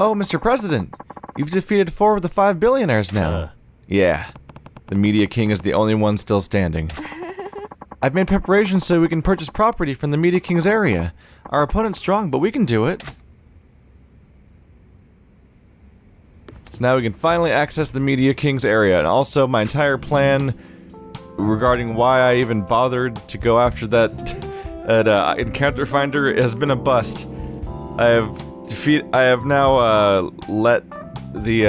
Oh, Mr. President, you've defeated 4 of the 5 billionaires now. Yeah, the Media King is the only one still standing. I've made preparations so we can purchase property from the Media King's area. Our opponent's strong, but we can do it. So now we can finally access the Media King's area, and also my entire plan regarding why I even bothered to go after that encounter finder has been a bust. I have now let the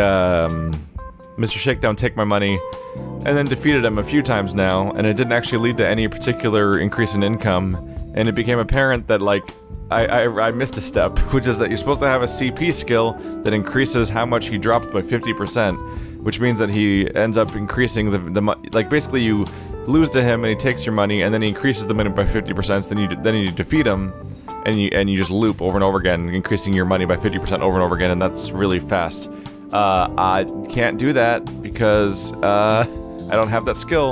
Mr. Shakedown take my money, and then defeated him a few times now, and it didn't actually lead to any particular increase in income, and it became apparent that, like, I missed a step, which is that you're supposed to have a CP skill that increases how much he dropped by 50%, which means that he ends up increasing like, basically you lose to him and he takes your money, and then he increases the money by 50%, so then you defeat him, and you just loop over and over again, increasing your money by 50% over and over again, and that's really fast. I can't do that because I don't have that skill,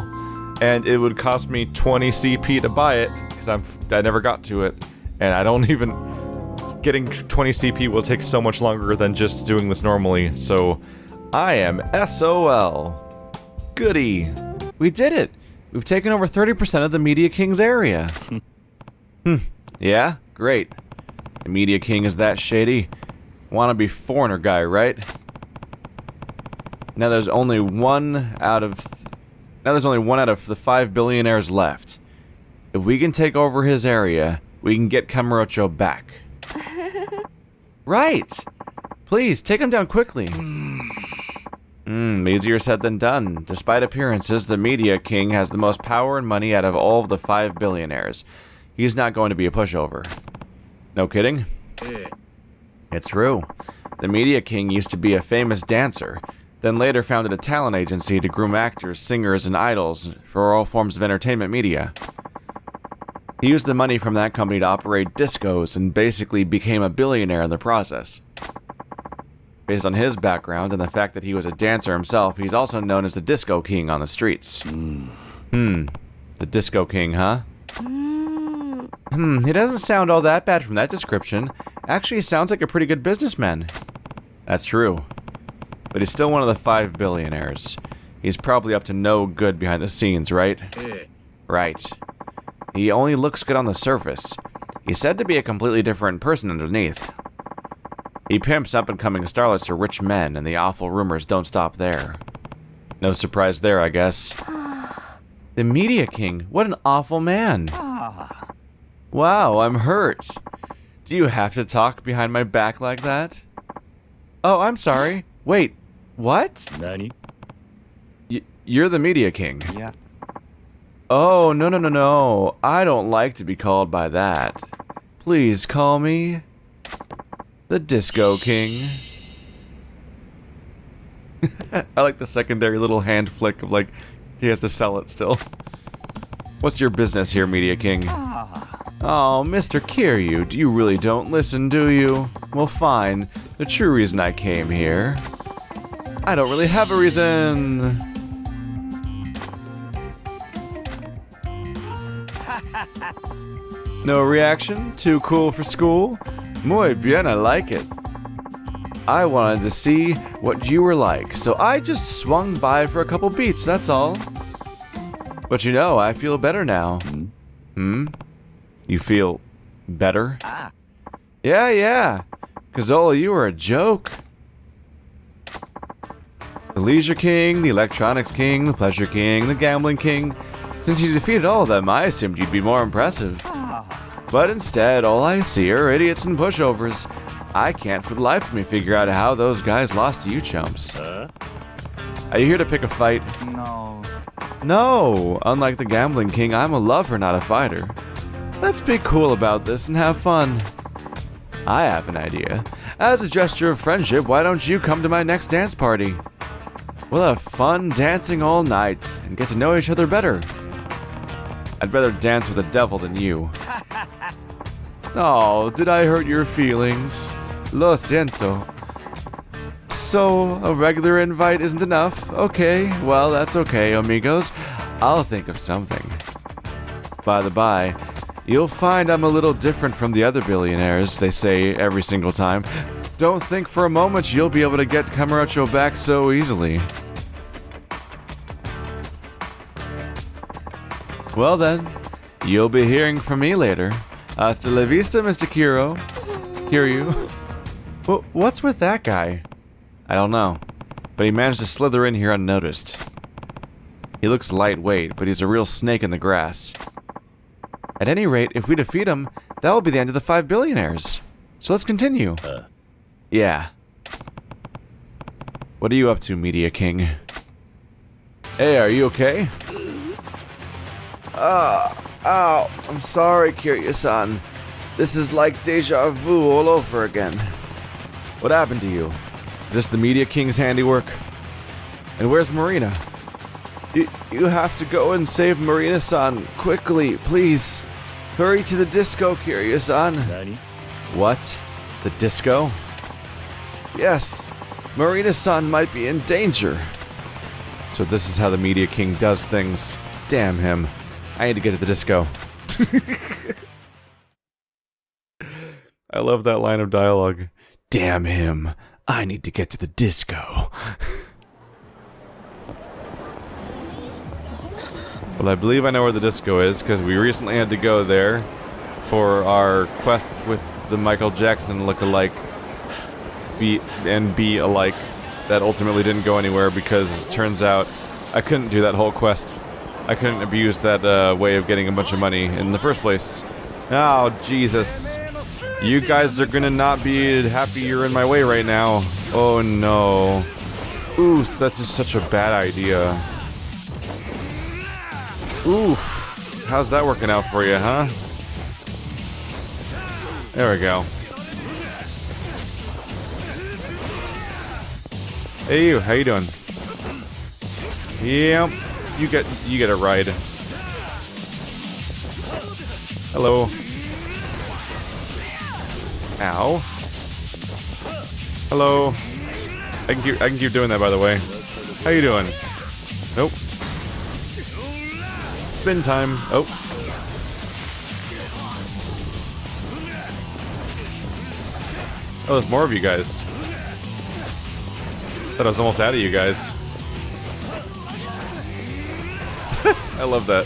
and it would cost me 20 CP to buy it because I never got to it, and I don't even getting 20 CP will take so much longer than just doing this normally. So I am SOL. Goody, we did it. We've taken over 30% of the Media King's area. Yeah, great. The Media King is that shady. Wannabe foreigner guy, right? Now there's only one out of the 5 billionaires left. If we can take over his area, we can get Kamurocho back. Right! Please, take him down quickly. Easier said than done. Despite appearances, the Media King has the most power and money out of all of the 5 billionaires. He's not going to be a pushover. No kidding? It's true. The Media King used to be a famous dancer, then later founded a talent agency to groom actors, singers, and idols for all forms of entertainment media. He used the money from that company to operate discos and basically became a billionaire in the process. Based on his background and the fact that he was a dancer himself, he's also known as the Disco King on the streets. The Disco King, huh? He doesn't sound all that bad from that description. Actually, he sounds like a pretty good businessman. That's true. But he's still one of the 5 billionaires. He's probably up to no good behind the scenes, right? Right. He only looks good on the surface. He's said to be a completely different person underneath. He pimps up-and-coming starlets to rich men, and the awful rumors don't stop there. No surprise there, I guess. The Media King, what an awful man. Wow, I'm hurt. Do you have to talk behind my back like that? Oh, I'm sorry. Wait, what? Nani? You're the Media King. Yeah. Oh, no. I don't like to be called by that. Please call me the Disco King. I like the secondary little hand flick of, like, he has to sell it still. What's your business here, Media King? Oh, Mr. Kiryu, you really don't listen, do you? Well, fine. The true reason I came here. I don't really have a reason. No reaction? Too cool for school? Muy bien, I like it. I wanted to see what you were like, so I just swung by for a couple beats, that's all. But you know, I feel better now. You feel better? Yeah. Kazola, you were a joke. The Leisure King, the Electronics King, the Pleasure King, the Gambling King. Since you defeated all of them, I assumed you'd be more impressive. But instead, all I see are idiots and pushovers. I can't for the life of me figure out how those guys lost to you chumps. Are you here to pick a fight? No, unlike the Gambling King, I'm a lover, not a fighter. Let's be cool about this and have fun. I have an idea. As a gesture of friendship, why don't you come to my next dance party? We'll have fun dancing all night and get to know each other better. I'd rather dance with the devil than you. Oh, did I hurt your feelings? Lo siento. So, a regular invite isn't enough? Okay, well, that's okay, amigos. I'll think of something. By the by, you'll find I'm a little different from the other billionaires, they say every single time. Don't think for a moment you'll be able to get Kamurocho back so easily. Well then, you'll be hearing from me later. Hasta la vista, Mr. Kiryu. What's with that guy? I don't know, but he managed to slither in here unnoticed. He looks lightweight, but he's a real snake in the grass. At any rate, if we defeat him, that'll be the end of the 5 billionaires. So let's continue. Yeah. What are you up to, Media King? Hey, are you okay? Ow. I'm sorry, Kiryu-san. This is like deja vu all over again. What happened to you? Is this the Media King's handiwork? And where's Marina? You have to go and save Marina-san. Quickly, please. Hurry to the disco, Kiryu-san. Nani? What? The disco? Yes. Marina-san might be in danger. So this is how the Media King does things. Damn him. I need to get to the disco. I love that line of dialogue. Damn him. I need to get to the disco. Well, I believe I know where the disco is, because we recently had to go there for our quest with the Michael Jackson look-alike be alike that ultimately didn't go anywhere because it turns out I couldn't do that whole quest. I couldn't abuse that way of getting a bunch of money in the first place. Oh, Jesus. You guys are gonna not be happy you're in my way right now. Oh, no. Ooh, that's just such a bad idea. Oof. How's that working out for you, huh? There we go. Hey you, how you doing? Yep, you get a ride. Hello. Ow. Hello. I can keep doing that, by the way. How you doing? Nope. Spin time. Oh. Oh, there's more of you guys. Thought I was almost out of you guys. I love that.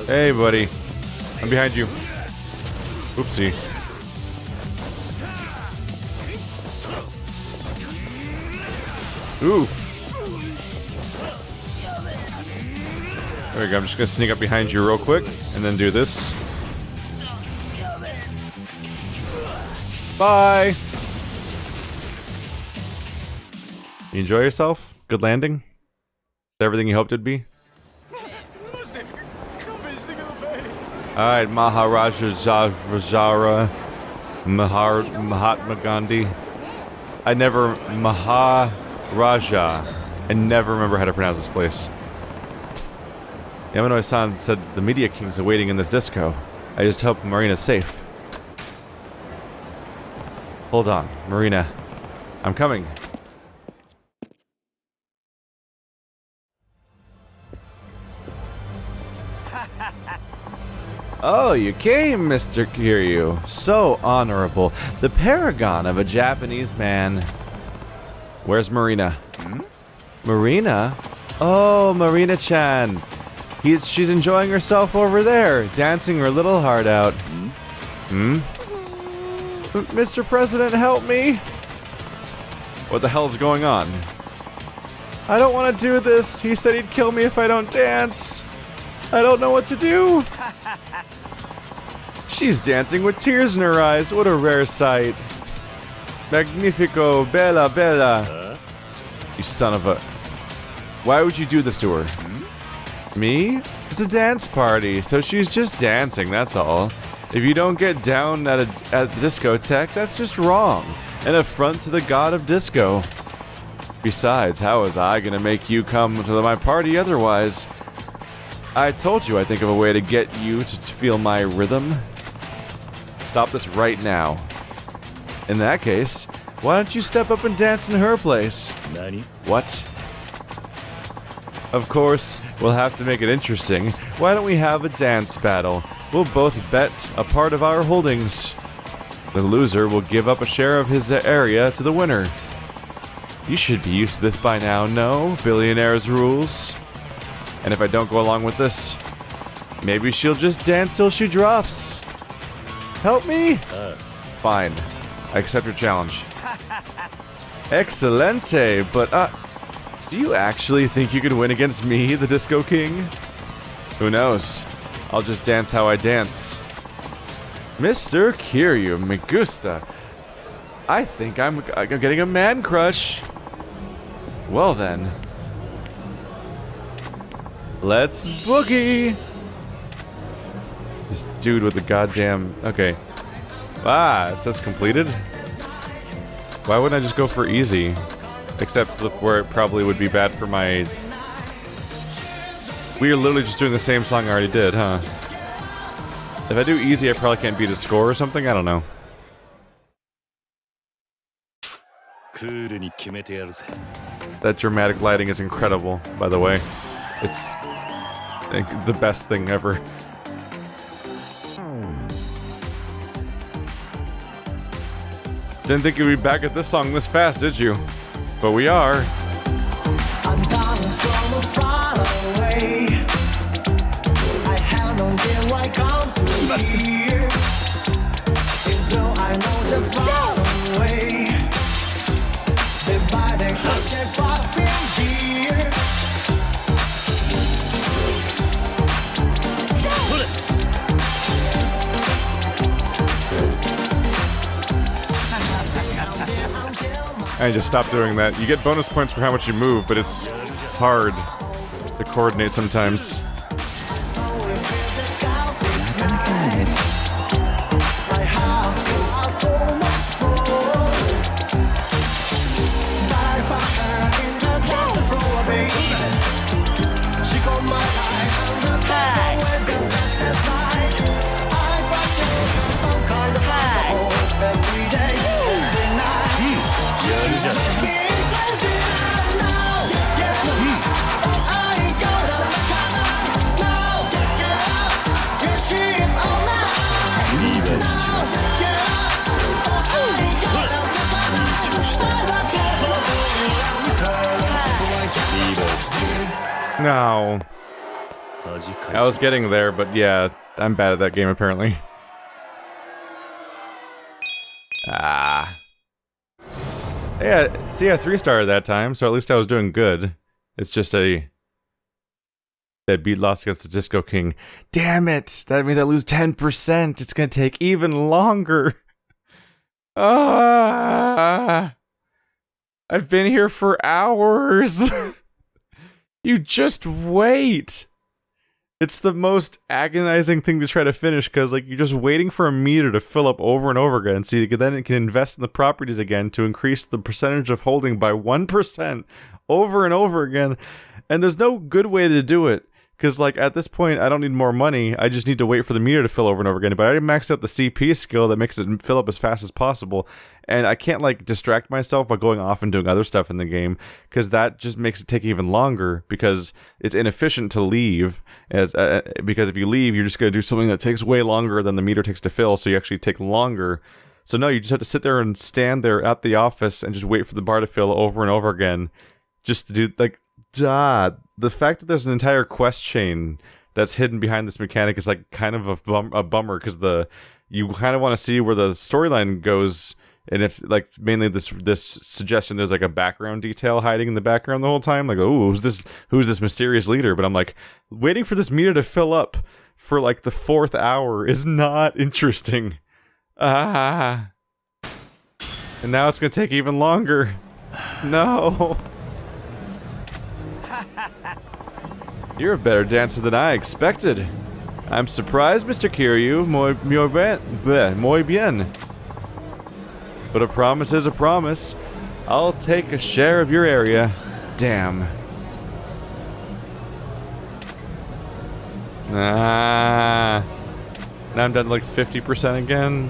Hey, buddy. I'm behind you. Oopsie. Oof. There we go, I'm just gonna sneak up behind you real quick, and then do this. Bye! You enjoy yourself? Good landing? Is that everything you hoped it'd be? Alright, Maharaja Rajara Mahatma Gandhi. Maharaja. I never remember how to pronounce this place. Yamano-san said the Media King's awaiting in this disco. I just hope Marina's safe. Hold on, Marina. I'm coming. Oh, you came, Mr. Kiryu. So honorable. The paragon of a Japanese man. Where's Marina? Hmm? Marina? Oh, Marina-chan. She's enjoying herself over there, dancing her little heart out. Hmm? Mr. President, help me! What the hell's going on? I don't want to do this. He said he'd kill me if I don't dance. I don't know what to do. She's dancing with tears in her eyes. What a rare sight. Magnifico, bella, bella. You son of a... Why would you do this to her? Me? It's a dance party, so she's just dancing, that's all. If you don't get down at the discotheque, that's just wrong. An affront to the god of disco. Besides, how was I gonna make you come to my party otherwise? I told you I think of a way to get you to feel my rhythm. Stop this right now. In that case, why don't you step up and dance in her place? Nani? What? Of course, we'll have to make it interesting. Why don't we have a dance battle? We'll both bet a part of our holdings. The loser will give up a share of his area to the winner. You should be used to this by now, no? Billionaire's rules. And if I don't go along with this, maybe she'll just dance till she drops. Help me? Fine. I accept your challenge. Excelente, but do you actually think you could win against me, the Disco King? Who knows? I'll just dance how I dance. Mr. Kiryu, me gusta. I think I'm getting a man crush. Well then. Let's boogie! This dude with the goddamn... Okay. Ah, it says completed? Why wouldn't I just go for easy? Except where it probably would be bad for my... We are literally just doing the same song I already did, huh? If I do easy, I probably can't beat a score or something? I don't know. That dramatic lighting is incredible, by the way. It's the best thing ever. Didn't think you'd be back at this song this fast, did you? But we are. I'm coming from far away. I have no idea why I come to here. Though I know just far away. They buy their subject box in here. I just stopped doing that. You get bonus points for how much you move, but it's hard to coordinate sometimes. No. I was getting there, but yeah, I'm bad at that game apparently. Ah. Yeah, see, I 3-starred that time, so at least I was doing good. It's just that beat lost against the Disco King. Damn it! That means I lose 10%. It's gonna take even longer. Ah! I've been here for hours. You just wait. It's the most agonizing thing to try to finish because, like, you're just waiting for a meter to fill up over and over again. So then it can invest in the properties again to increase the percentage of holding by 1% over and over again. And there's no good way to do it. Because, like, at this point, I don't need more money. I just need to wait for the meter to fill over and over again. But I already maxed out the CP skill that makes it fill up as fast as possible. And I can't, like, distract myself by going off and doing other stuff in the game. Because that just makes it take even longer. Because it's inefficient to leave. Because if you leave, you're just going to do something that takes way longer than the meter takes to fill. So you actually take longer. So no, you just have to sit there and stand there at the office and just wait for the bar to fill over and over again. Just to do, like... The fact that there's an entire quest chain that's hidden behind this mechanic is like kind of a bummer because you kind of want to see where the storyline goes, and if like mainly this suggestion there's like a background detail hiding in the background the whole time, like, oh, who's this mysterious leader? But I'm like, waiting for this meter to fill up for like the 4th hour is not interesting. And now it's gonna take even longer. No. You're a better dancer than I expected. I'm surprised, Mr. Kiryu. Muy bien. But a promise is a promise. I'll take a share of your area. Damn. Now I'm down to like 50% again.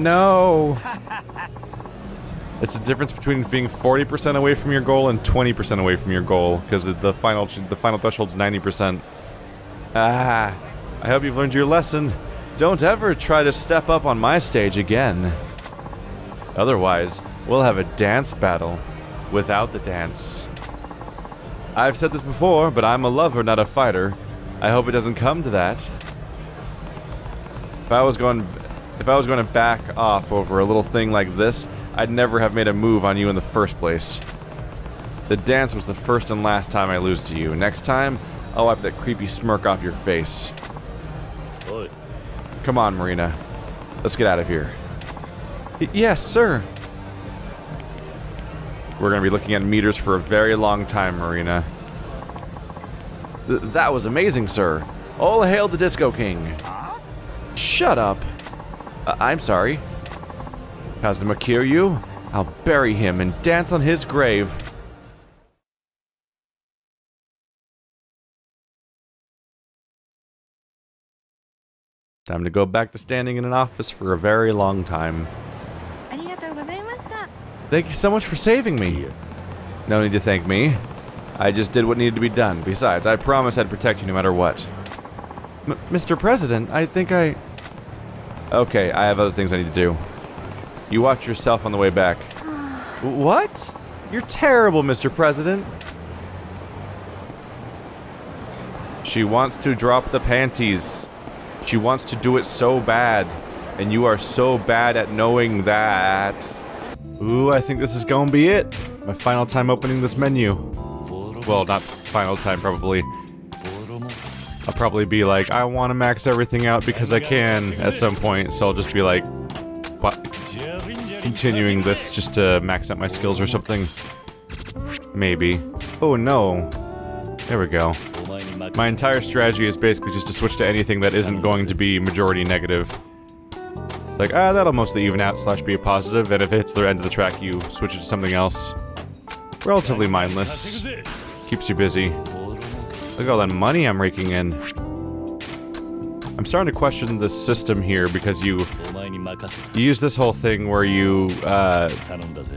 No. It's the difference between being 40% away from your goal and 20% away from your goal, because the final threshold's 90%. Ah, I hope you've learned your lesson. Don't ever try to step up on my stage again. Otherwise, we'll have a dance battle without the dance. I've said this before, but I'm a lover, not a fighter. I hope it doesn't come to that. If I was going to back off over a little thing like this, I'd never have made a move on you in the first place. The dance was the first and last time I lose to you. Next time, I'll wipe that creepy smirk off your face. Oi. Come on, Marina. Let's get out of here. Yes, sir. We're gonna be looking at meters for a very long time, Marina. That was amazing, sir. All hail the Disco King. Shut up. I'm sorry. Kazuma Kiryu? I'll bury him and dance on his grave. Time to go back to standing in an office for a very long time. Thank you so much for saving me. No need to thank me. I just did what needed to be done. Besides, I promised I'd protect you no matter what. Mr. President, I think I... Okay, I have other things I need to do. You watch yourself on the way back. What? You're terrible, Mr. President. She wants to drop the panties. She wants to do it so bad. And you are so bad at knowing that. Ooh, I think this is gonna be it. My final time opening this menu. Well, not final time, probably. I'll probably be like, I want to max everything out because I can at some point, so I'll just be like, continuing this just to max out my skills or something. Maybe. Oh no. There we go. My entire strategy is basically just to switch to anything that isn't going to be majority negative. Like, that'll mostly even out / be a positive, and if it hits the end of the track, you switch it to something else. Relatively mindless. Keeps you busy. Look at all that money I'm raking in. I'm starting to question the system here because you use this whole thing where you,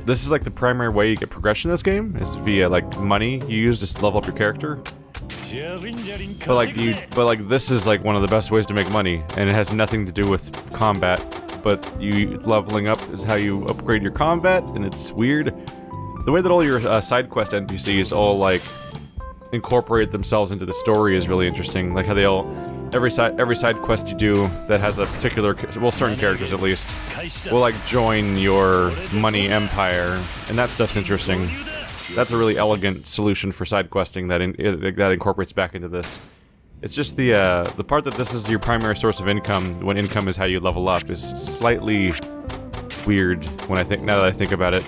this is like the primary way you get progression in this game, is via, like, money you use to level up your character. But like this is like one of the best ways to make money, and it has nothing to do with combat, but leveling up is how you upgrade your combat, and it's weird. The way that all your side quest NPCs all like incorporate themselves into the story is really interesting. Like how they all, every side quest you do that has a particular, well, certain characters at least, will like join your money empire, and that stuff's interesting. That's a really elegant solution for side questing that incorporates back into this. It's just the part that this is your primary source of income, when income is how you level up, is slightly weird when now that I think about it.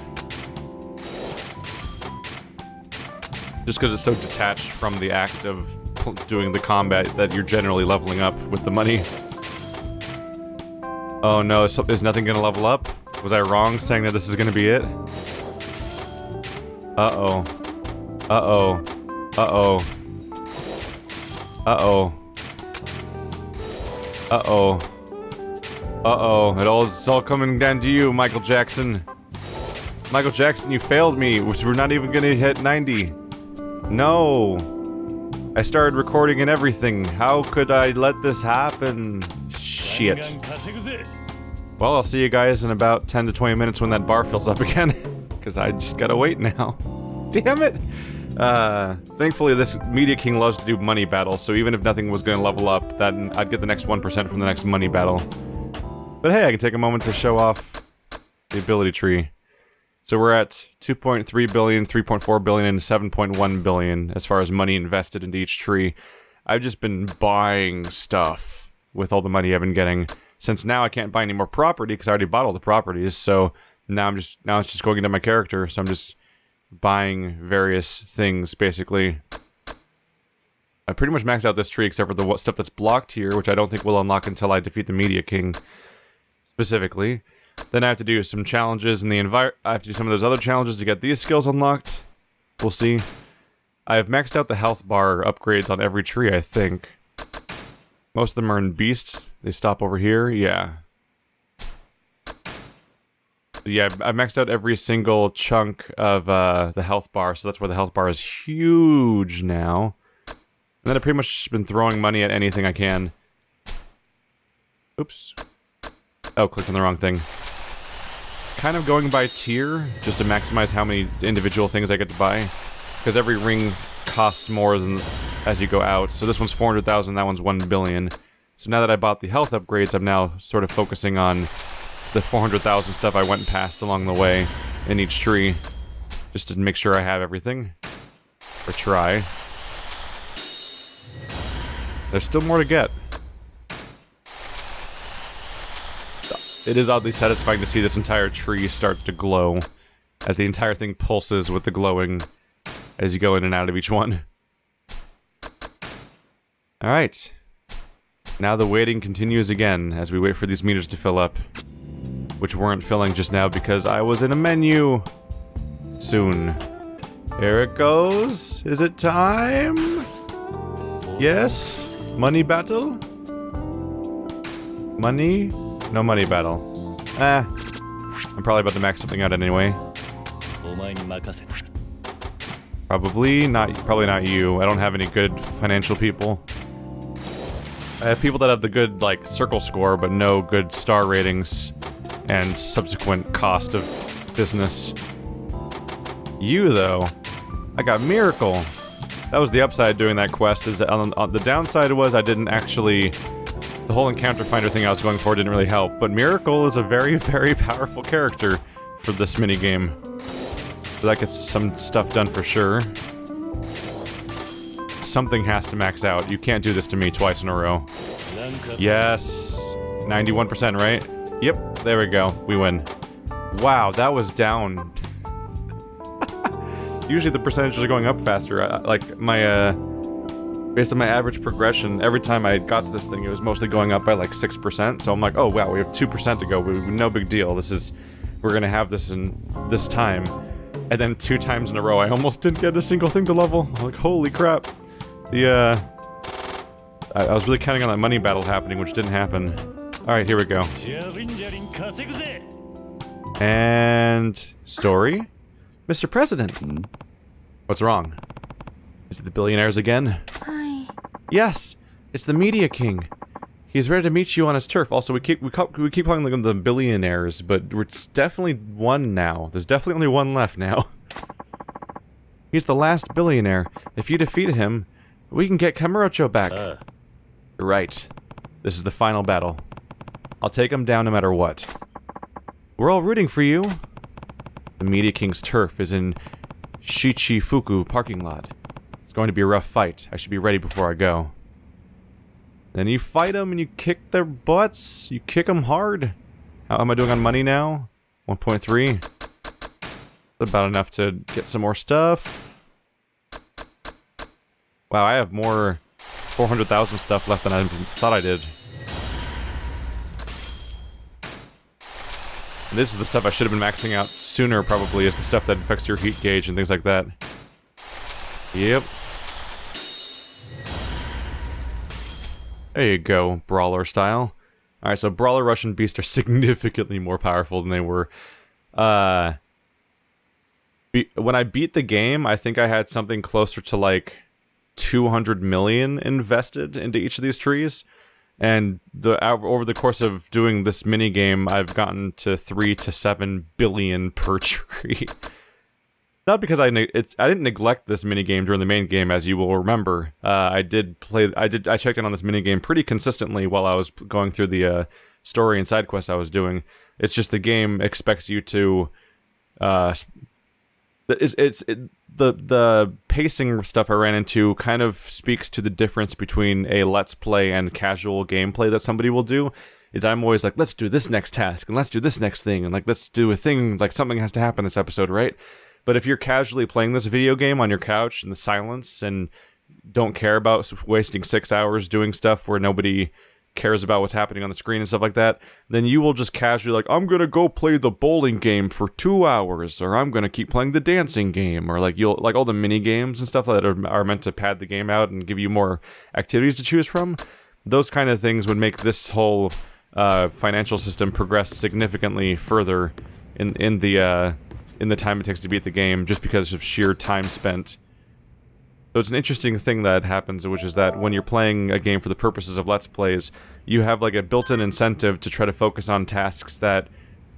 Just because it's so detached from the act of doing the combat that you're generally leveling up with the money. Oh no, is nothing gonna level up? Was I wrong saying that this is gonna be it? Uh-oh. Uh-oh. Uh-oh. Uh-oh. Uh-oh. Uh-oh. It's all coming down to you, Michael Jackson. Michael Jackson, you failed me, which we're not even gonna hit 90. No. I started recording and everything. How could I let this happen? Shit. Well, I'll see you guys in about 10 to 20 minutes when that bar fills up again. Because I just gotta wait now. Damn it! Thankfully this Media King loves to do money battles, so even if nothing was gonna level up, then I'd get the next 1% from the next money battle. But hey, I can take a moment to show off the ability tree. So we're at 2.3 billion, 3.4 billion, and 7.1 billion as far as money invested into each tree. I've just been buying stuff with all the money I've been getting. Since now I can't buy any more property because I already bought all the properties, so now it's just going into my character, so I'm just buying various things, basically. I pretty much maxed out this tree except for the stuff that's blocked here, which I don't think will unlock until I defeat the Media King, specifically. Then I have to do some challenges in the I have to do some of those other challenges to get these skills unlocked. We'll see. I have maxed out the health bar upgrades on every tree, I think. Most of them are in beasts. They stop over here, yeah. Yeah, I maxed out every single chunk of the health bar, so that's why the health bar is huge now. And then I've pretty much just been throwing money at anything I can. Oops. Oh, clicked on the wrong thing. Kind of going by tier, just to maximize how many individual things I get to buy. Because every ring costs more than as you go out. So this one's 400,000, that one's 1 billion. So now that I bought the health upgrades, I'm now sort of focusing on the 400,000 stuff I went past along the way in each tree. Just to make sure I have everything. Or try. There's still more to get. It is oddly satisfying to see this entire tree start to glow. As the entire thing pulses with the glowing as you go in and out of each one. Alright. Now the waiting continues again as we wait for these meters to fill up. Which weren't filling just now because I was in a menu. Soon. Here it goes. Is it time? Yes? Money battle? Money? No money battle. I'm probably about to max something out anyway. Probably not you. I don't have any good financial people. I have people that have the good, like, circle score, but no good star ratings and subsequent cost of business. You, though. I got Miracle. That was the upside doing that quest, is that on the downside was I didn't actually... The whole encounter finder thing I was going for didn't really help, but Miracle is a very, very powerful character for this minigame. So that gets some stuff done for sure. Something has to max out. You can't do this to me twice in a row. Yes! 91%, right? Yep, there we go. We win. Wow, that was down. Usually the percentages are going up faster. Like, my, based on my average progression, every time I got to this thing, it was mostly going up by like 6%. So I'm like, oh wow, we have 2% to go. No big deal. We're gonna have this in this time. And then 2 times in a row, I almost didn't get a single thing to level. I'm like, holy crap. I was really counting on that money battle happening, which didn't happen. Alright, here we go. And... story? Mr. President! What's wrong? Is it the billionaires again? Hi. Yes! It's the Media King. He's ready to meet you on his turf. Also, we keep calling them the billionaires, but it's definitely one now. There's definitely only one left now. He's the last billionaire. If you defeated him, we can get Kamurocho back. You're right. This is the final battle. I'll take him down no matter what. We're all rooting for you. The Media King's turf is in Shichifuku parking lot. It's going to be a rough fight. I should be ready before I go. Then you fight them and you kick their butts. You kick them hard. How am I doing on money now? 1.3. About enough to get some more stuff. Wow, I have more 400,000 stuff left than I thought I did. And this is the stuff I should have been maxing out sooner, probably, is the stuff that affects your heat gauge and things like that. Yep. There you go, Brawler style. Alright, so Brawler, Rush, and Beast are significantly more powerful than they were. When I beat the game, I think I had something closer to like 200 million invested into each of these trees. And over the course of doing this minigame, I've gotten to 3 to 7 billion per tree. Not because I didn't neglect this minigame during the main game, as you will remember. I checked in on this minigame pretty consistently while I was going through the story and side quests I was doing. It's just the game expects you to the pacing stuff I ran into kind of speaks to the difference between a let's play and casual gameplay that somebody will do. Is I'm always like, let's do this next task and let's do this next thing and like let's do a thing, like something has to happen this episode, right? But if you're casually playing this video game on your couch in the silence and don't care about wasting 6 hours doing stuff where nobody cares about what's happening on the screen and stuff like that, then you will just casually like, I'm gonna go play the bowling game for 2 hours, or I'm gonna keep playing the dancing game, or like you'll like all the mini games and stuff that are meant to pad the game out and give you more activities to choose from. Those kind of things would make this whole financial system progress significantly further in the time it takes to beat the game, just because of sheer time spent. So it's an interesting thing that happens, which is that when you're playing a game for the purposes of Let's Plays, you have like a built-in incentive to try to focus on tasks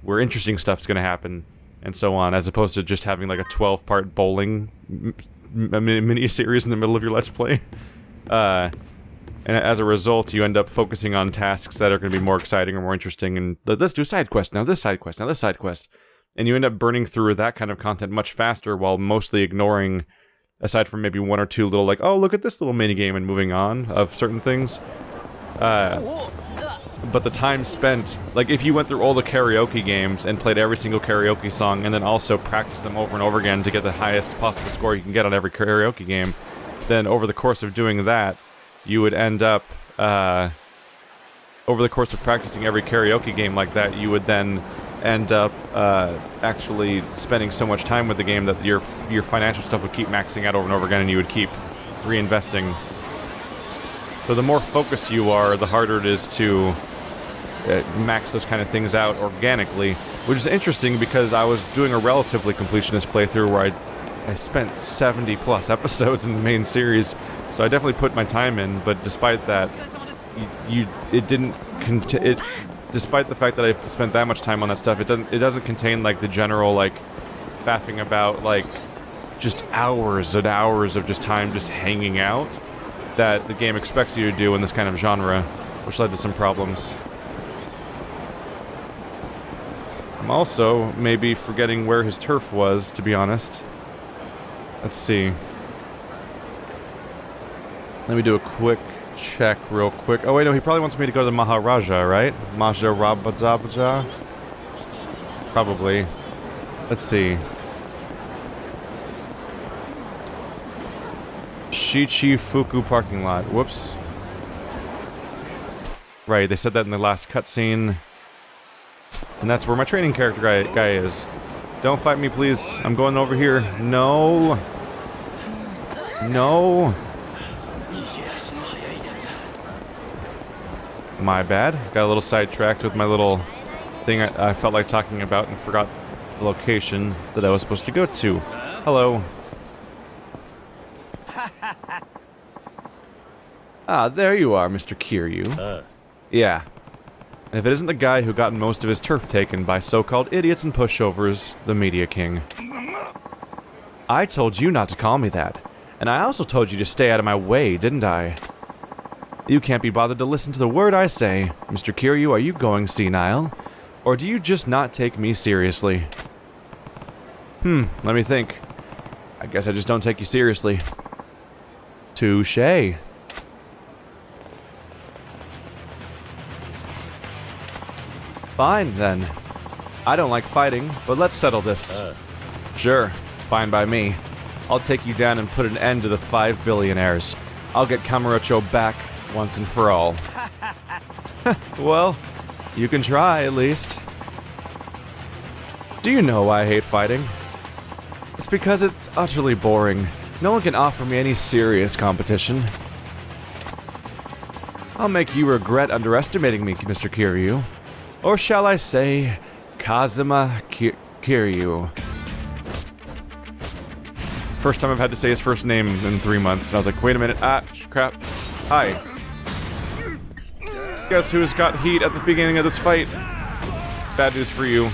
where interesting stuff's gonna happen, and so on, as opposed to just having like a 12-part bowling mini-series in the middle of your Let's Play. And as a result, you end up focusing on tasks that are going to be more exciting or more interesting, and let's do a side quest, now this side quest, now this side quest. And you end up burning through that kind of content much faster, while mostly ignoring, aside from maybe one or two little, like, oh, look at this little minigame and moving on of certain things. But the time spent, like, if you went through all the karaoke games and played every single karaoke song, and then also practiced them over and over again to get the highest possible score you can get on every karaoke game, then over the course of doing that, you would end up, over the course of practicing every karaoke game like that, you would then end up actually spending so much time with the game that your financial stuff would keep maxing out over and over again, and you would keep reinvesting. So the more focused you are, the harder it is to max those kind of things out organically, which is interesting because I was doing a relatively completionist playthrough where I spent 70 plus episodes in the main series, so I definitely put my time in, but despite that, despite the fact that I spent that much time on that stuff, it doesn't contain like the general like faffing about, like just hours and hours of just time just hanging out that the game expects you to do in this kind of genre, which led to some problems. I'm also maybe forgetting where his turf was, to be honest. Let's see. Let me do a quick check real quick. Oh wait, no, he probably wants me to go to the Maharaja, right? Maharaja? Probably. Let's see. Shichifuku parking lot. Whoops. Right, they said that in the last cutscene. And that's where my training character guy is. Don't fight me, please. I'm going over here. No. No. My bad. Got a little sidetracked with my little thing I felt like talking about and forgot the location that I was supposed to go to. Hello. Ah, there you are, Mr. Kiryu. Yeah. And if it isn't the guy who got most of his turf taken by so-called idiots and pushovers, the Media King. I told you not to call me that. And I also told you to stay out of my way, didn't I? You can't be bothered to listen to the word I say. Mr. Kiryu, are you going senile? Or do you just not take me seriously? Let me think. I guess I just don't take you seriously. Touché. Fine, then. I don't like fighting, but let's settle this. Sure, fine by me. I'll take you down and put an end to the 5 billionaires. I'll get Kamurocho back once and for all. Well, you can try, at least. Do you know why I hate fighting? It's because it's utterly boring. No one can offer me any serious competition. I'll make you regret underestimating me, Mr. Kiryu. Or shall I say, Kazuma Kiryu. First time I've had to say his first name in 3 months, and I was like, wait a minute, crap. Hi. Guess who's got heat at the beginning of this fight? Bad news for you.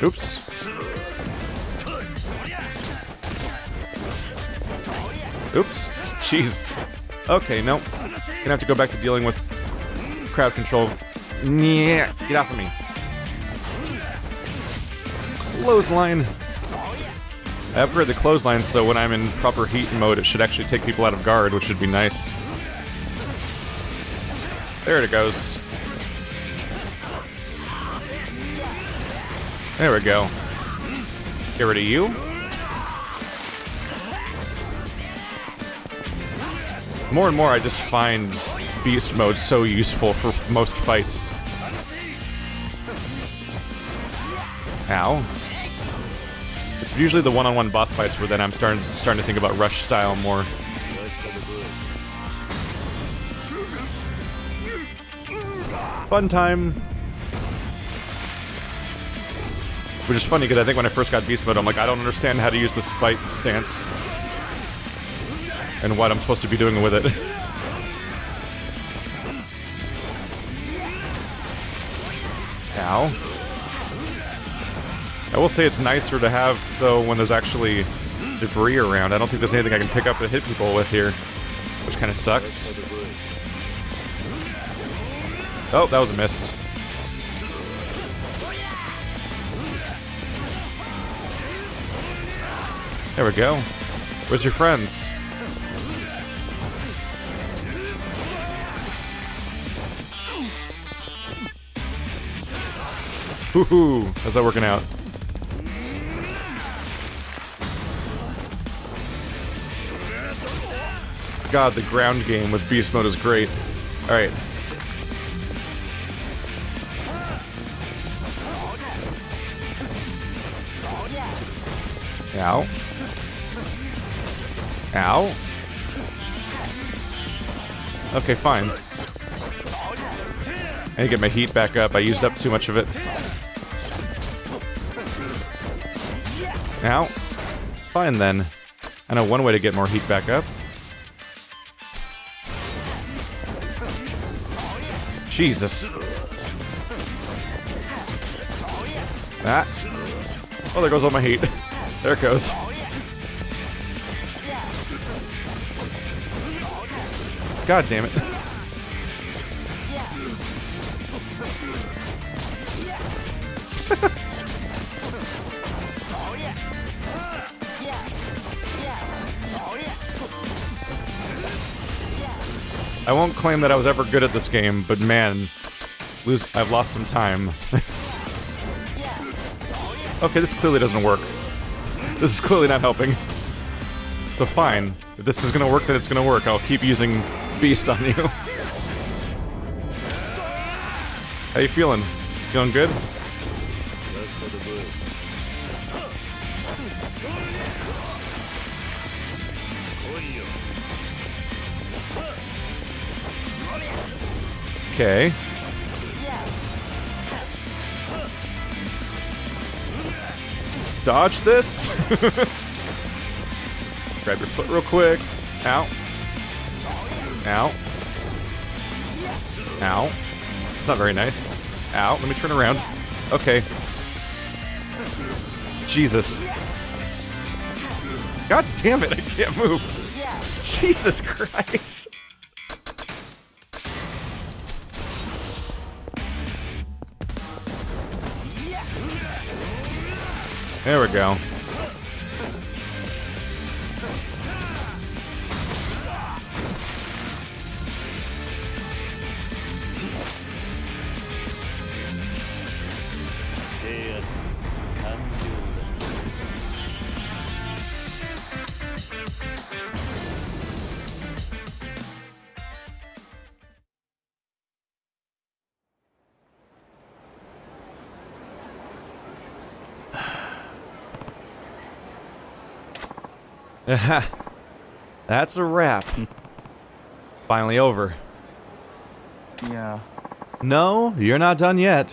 Oops. Oops. Jeez. Okay, nope. Gonna have to go back to dealing with crowd control. Yeah, get off of me. Clothesline. I upgraded the clothesline so when I'm in proper heat mode, it should actually take people out of guard, which should be nice. There it goes. There we go. Get rid of you. More and more, I just find beast mode so useful for most fights. Ow. It's usually the one-on-one boss fights where then I'm starting to think about rush style more. Fun time. Which is funny, because I think when I first got Beast Mode, I'm like, I don't understand how to use this fight stance. And what I'm supposed to be doing with it. Ow. I will say it's nicer to have, though, when there's actually debris around. I don't think there's anything I can pick up to hit people with here. Which kind of sucks. Oh, that was a miss. There we go. Where's your friends? Woohoo! How's that working out? God, the ground game with Beast Mode is great. Alright. Ow. Ow. Okay, fine. I need to get my heat back up. I used up too much of it. Ow. Fine then. I know one way to get more heat back up. Jesus. Ah. Oh, there goes all my heat. There it goes. God damn it. I won't claim that I was ever good at this game, but man, I've lost some time. Okay, this clearly doesn't work. This is clearly not helping. So fine. If this is gonna work, then it's gonna work. I'll keep using Beast on you. How you feeling? Feeling good? Okay. Dodge this. Grab your foot real quick. Ow. Ow. Ow. It's not very nice. Ow. Let me turn around. Okay. Jesus. God damn it, I can't move. Jesus Christ. There we go. That's a wrap. Finally over. Yeah. No, you're not done yet.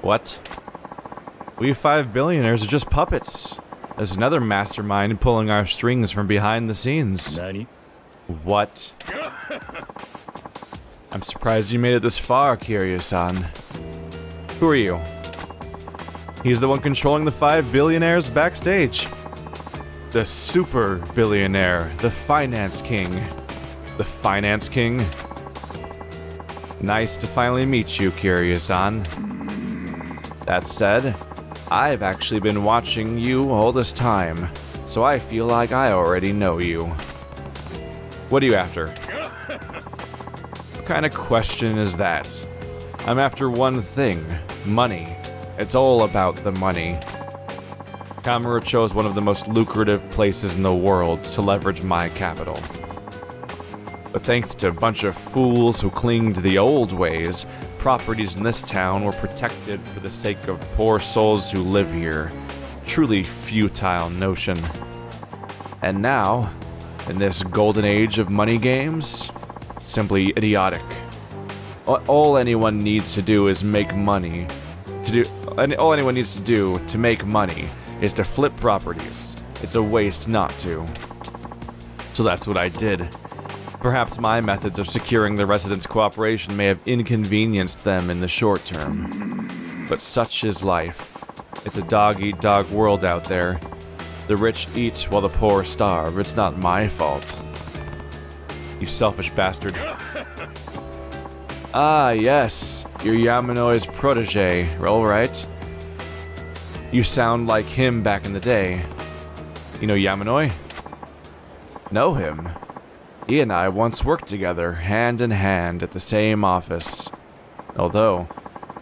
What? We 5 billionaires are just puppets. There's another mastermind pulling our strings from behind the scenes. Nani? What? I'm surprised you made it this far, Kiryu-san. Who are you? He's the one controlling the 5 billionaires backstage. The super billionaire, the finance king. The finance king? Nice to finally meet you, Kiryu-san. That said, I've actually been watching you all this time, so I feel like I already know you. What are you after? What kind of question is that? I'm after one thing, money. It's all about the money. Kamurocho chose one of the most lucrative places in the world to leverage my capital. But thanks to a bunch of fools who cling to the old ways, properties in this town were protected for the sake of poor souls who live here. Truly futile notion. And now, in this golden age of money games, simply idiotic. All anyone needs to do is make money. All anyone needs to do to make money is to flip properties. It's a waste not to. So that's what I did. Perhaps my methods of securing the residents' cooperation may have inconvenienced them in the short term. But such is life. It's a dog-eat-dog world out there. The rich eat while the poor starve. It's not my fault. You selfish bastard. Ah, yes. You're Yamanoi's protege, all right? You sound like him back in the day. You know Yamanoi? Know him. He and I once worked together, hand in hand, at the same office. Although,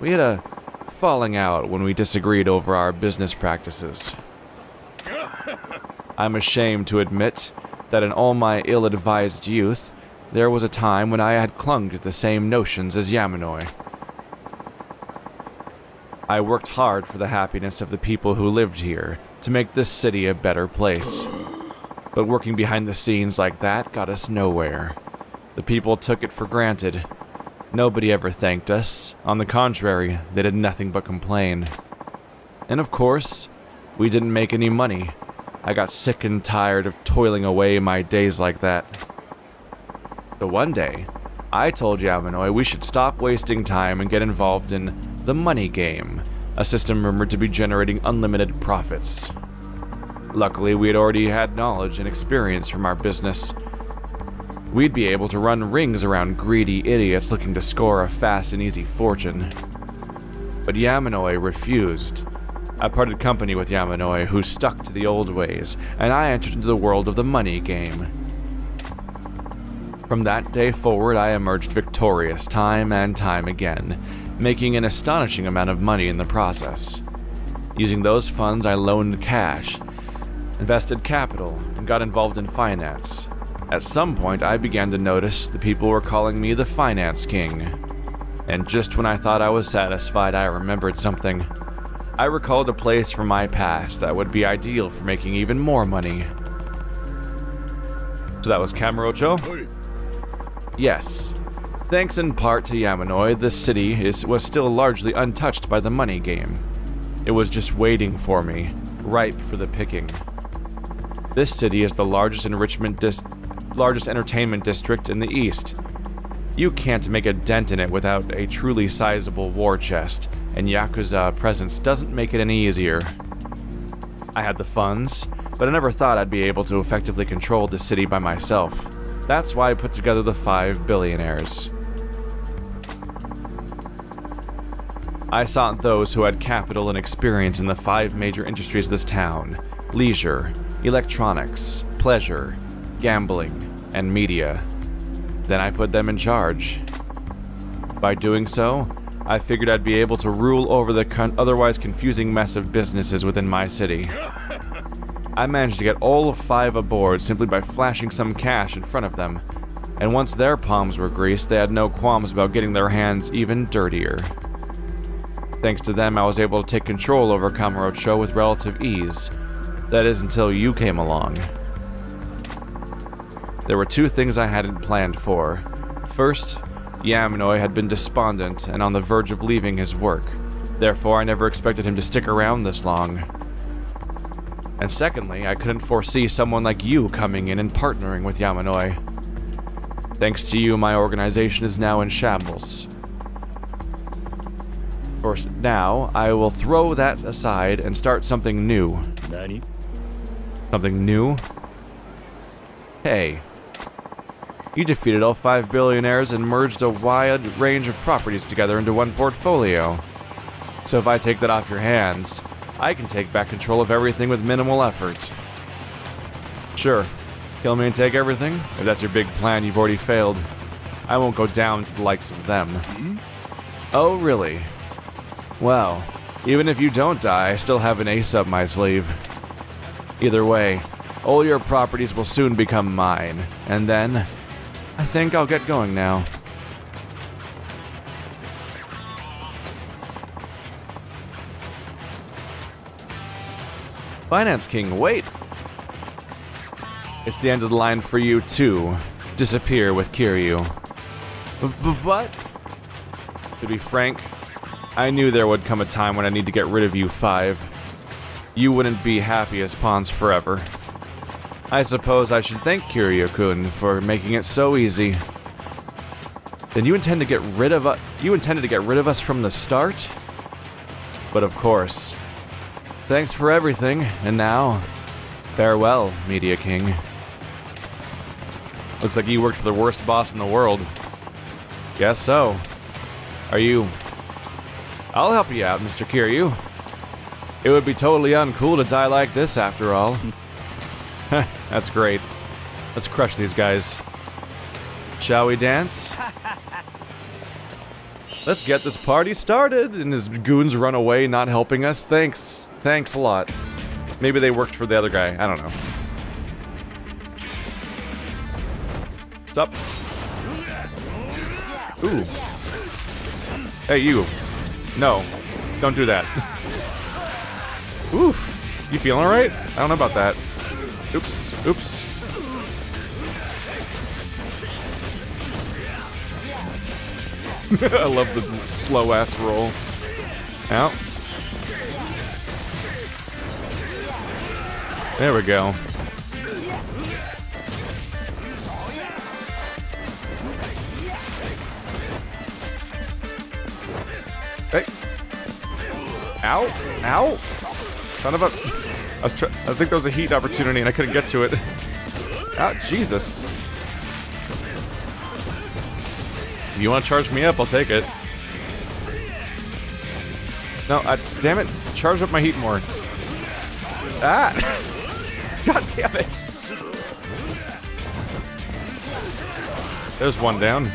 we had a falling out when we disagreed over our business practices. I'm ashamed to admit that in all my ill-advised youth, there was a time when I had clung to the same notions as Yamanoi. I worked hard for the happiness of the people who lived here, to make this city a better place. But working behind the scenes like that got us nowhere. The people took it for granted. Nobody ever thanked us. On the contrary, they did nothing but complain. And of course, we didn't make any money. I got sick and tired of toiling away my days like that. So one day, I told Yamanoi we should stop wasting time and get involved in the money game, a system rumored to be generating unlimited profits. Luckily, we had already had knowledge and experience from our business. We'd be able to run rings around greedy idiots looking to score a fast and easy fortune. But Yamanoi refused. I parted company with Yamanoi, who stuck to the old ways, and I entered into the world of the money game. From that day forward, I emerged victorious time and time again, making an astonishing amount of money in the process. Using those funds, I loaned cash, invested capital, and got involved in finance. At some point, I began to notice the people were calling me the Finance King. And just when I thought I was satisfied, I remembered something. I recalled a place from my past that would be ideal for making even more money. So that was Kamurocho? Yes. Thanks in part to Yamanoi, this city was still largely untouched by the money game. It was just waiting for me, ripe for the picking. This city is the largest entertainment district in the East. You can't make a dent in it without a truly sizable war chest, and Yakuza presence doesn't make it any easier. I had the funds, but I never thought I'd be able to effectively control the city by myself. That's why I put together the 5 billionaires. I sought those who had capital and experience in the 5 major industries of this town: leisure, electronics, pleasure, gambling, and media. Then I put them in charge. By doing so, I figured I'd be able to rule over the otherwise confusing mess of businesses within my city. I managed to get all of 5 aboard simply by flashing some cash in front of them, and once their palms were greased, they had no qualms about getting their hands even dirtier. Thanks to them, I was able to take control over Kamurocho with relative ease. That is, until you came along. There were 2 things I hadn't planned for. First, Yamanoi had been despondent and on the verge of leaving his work. Therefore, I never expected him to stick around this long. And secondly, I couldn't foresee someone like you coming in and partnering with Yamanoi. Thanks to you, my organization is now in shambles. For now, I will throw that aside and start something new. Nani? Something new? Hey. You defeated all 5 billionaires and merged a wide range of properties together into one portfolio. So if I take that off your hands, I can take back control of everything with minimal effort. Sure, kill me and take everything? If that's your big plan, you've already failed. I won't go down to the likes of them. Oh, really? Well, even if you don't die, I still have an ace up my sleeve. Either way, all your properties will soon become mine, and then I think I'll get going now. Finance King, wait! It's the end of the line for you, too. Disappear with Kiryu. But? To be frank, I knew there would come a time when I need to get rid of you five. You wouldn't be happy as pawns forever. I suppose I should thank Kiryu-kun for making it so easy. Then you intend to get rid of us? You intended to get rid of us from the start? But of course. Thanks for everything, and now, farewell, Media King. Looks like you worked for the worst boss in the world. Guess so. Are you... I'll help you out, Mr. Kiryu. It would be totally uncool to die like this, after all. That's great. Let's crush these guys. Shall we dance? Let's get this party started. And his goons run away, not helping us. Thanks. Thanks a lot. Maybe they worked for the other guy. I don't know. What's up? Ooh. Hey, you. No. Don't do that. Oof. You feeling alright? I don't know about that. Oops. Oops. I love the slow-ass roll. Out. There we go. Hey. Ow. Ow. Son of a... I think there was a heat opportunity and I couldn't get to it. Ah, Jesus. If you want to charge me up, I'll take it. No, damn it. Charge up my heat more. Ah! God damn it. There's one down.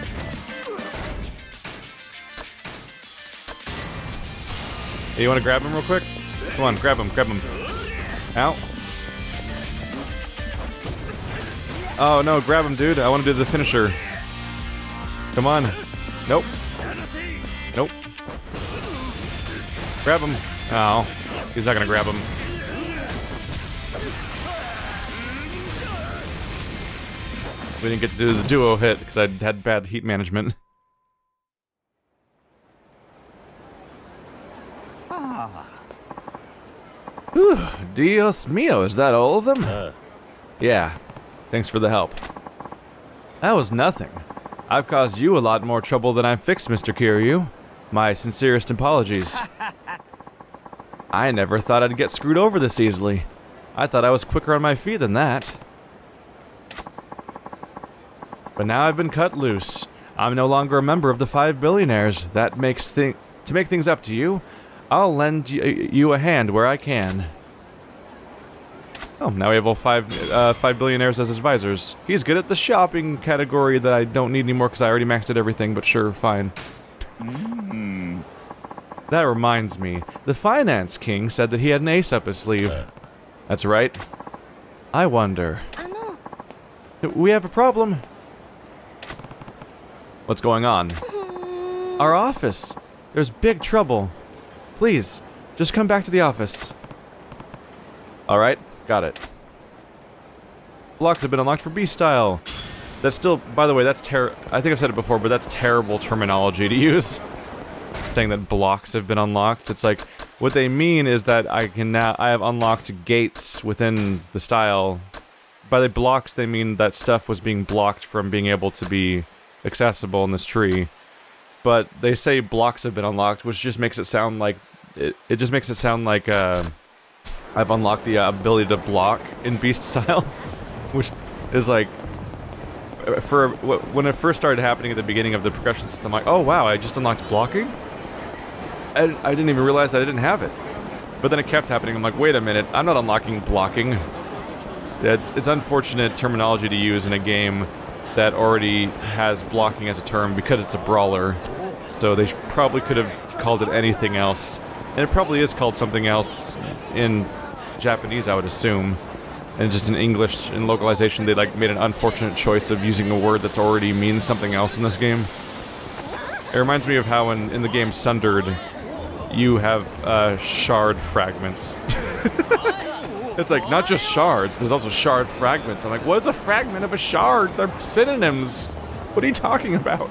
Hey, you want to grab him real quick? Come on, grab him, grab him. Ow. Oh no, grab him, dude. I want to do the finisher. Come on. Nope. Nope. Grab him. Oh, he's not gonna grab him. We didn't get to do the duo hit because I had bad heat management. Whew, Dios mio, is that all of them? Yeah, thanks for the help. That was nothing. I've caused you a lot more trouble than I've fixed, Mr. Kiryu. My sincerest apologies. I never thought I'd get screwed over this easily. I thought I was quicker on my feet than that. But now I've been cut loose. I'm no longer a member of the 5 billionaires. That makes to make things up to you, I'll lend you a hand where I can. Oh, now we have all 5 billionaires as advisors. He's good at the shopping category that I don't need anymore because I already maxed out everything, but sure, fine. That reminds me. The Finance King said that he had an ace up his sleeve. That's right. I wonder. We have a problem. What's going on? Our office. There's big trouble. Please, just come back to the office. Alright, got it. Blocks have been unlocked for B-Style. That's still, by the way, that's I think I've said it before, but that's terrible terminology to use. Saying that blocks have been unlocked. It's like, what they mean is that I have unlocked gates within the style. By the blocks, they mean that stuff was being blocked from being able to be accessible in this tree. But they say blocks have been unlocked, which just makes it sound like it just makes it sound like I've unlocked the ability to block in Beast Style, which is like when it first started happening at the beginning of the progression system, I'm like, oh wow, I just unlocked blocking. I didn't even realize that I didn't have it. But then it kept happening. I'm like, wait a minute, I'm not unlocking blocking. It's unfortunate terminology to use in a game that already has blocking as a term because it's a brawler. So they probably could have called it anything else. And it probably is called something else in Japanese, I would assume. And just in English, in localization, they like made an unfortunate choice of using a word that's already means something else in this game. It reminds me of how in the game Sundered, you have shard fragments. It's like, not just shards, there's also shard fragments. I'm like, what is a fragment of a shard? They're synonyms. What are you talking about?